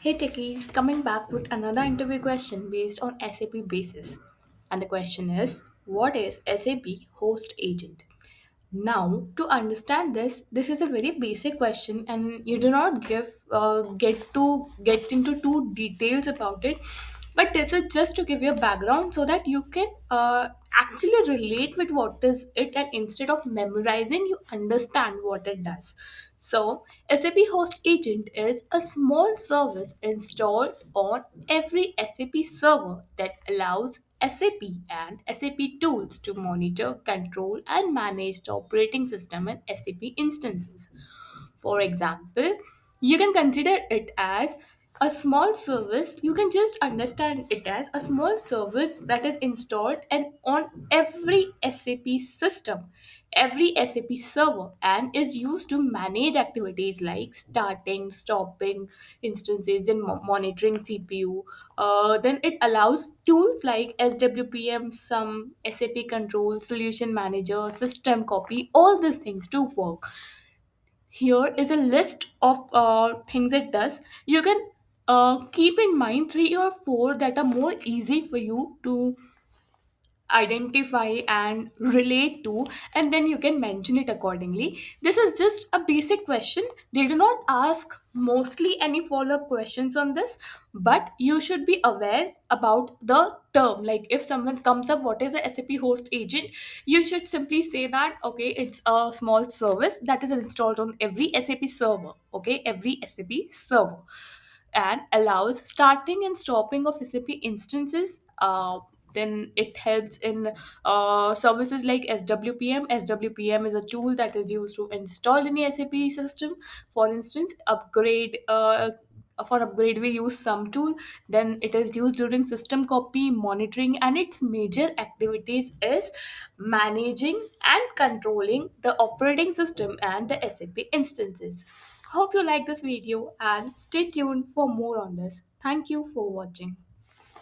Hey techies, coming back with another interview question based on SAP basis. And the question is, what is SAP host agent? Now, to understand this, this is a very basic question, and you do not get into too details about it. But this is just to give you a background so that you can actually relate with what is it, and instead of memorizing, you understand what it does. So, SAP Host Agent is a small service installed on every SAP server that allows SAP and SAP tools to monitor, control, and manage the operating system and SAP instances. For example, you can consider it as a small service. You can just understand it as a small service that is installed and on every SAP system, every SAP server, and is used to manage activities like starting, stopping instances, and monitoring CPU. Then it allows tools like SWPM, some SAP control, solution manager, system copy, all these things to work. Here is a list of things it does. You can keep in mind three or four that are more easy for you to identify and relate to, and then you can mention it accordingly. This is just a basic question. They do not ask mostly any follow-up questions on this, but you should be aware about the term. Like if someone comes up, what is a SAP host agent, you should simply say that okay, it's a small service that is installed on every SAP server. Okay, every SAP server, and allows starting and stopping of SAP instances. Then it helps in services like SWPM. SWPM is a tool that is used to install any SAP system. For instance, for upgrade we use some tool. Then it is used during system copy monitoring, and its major activities is managing and controlling the operating system and the SAP instances. Hope you like this video and stay tuned for more on this. Thank you for watching.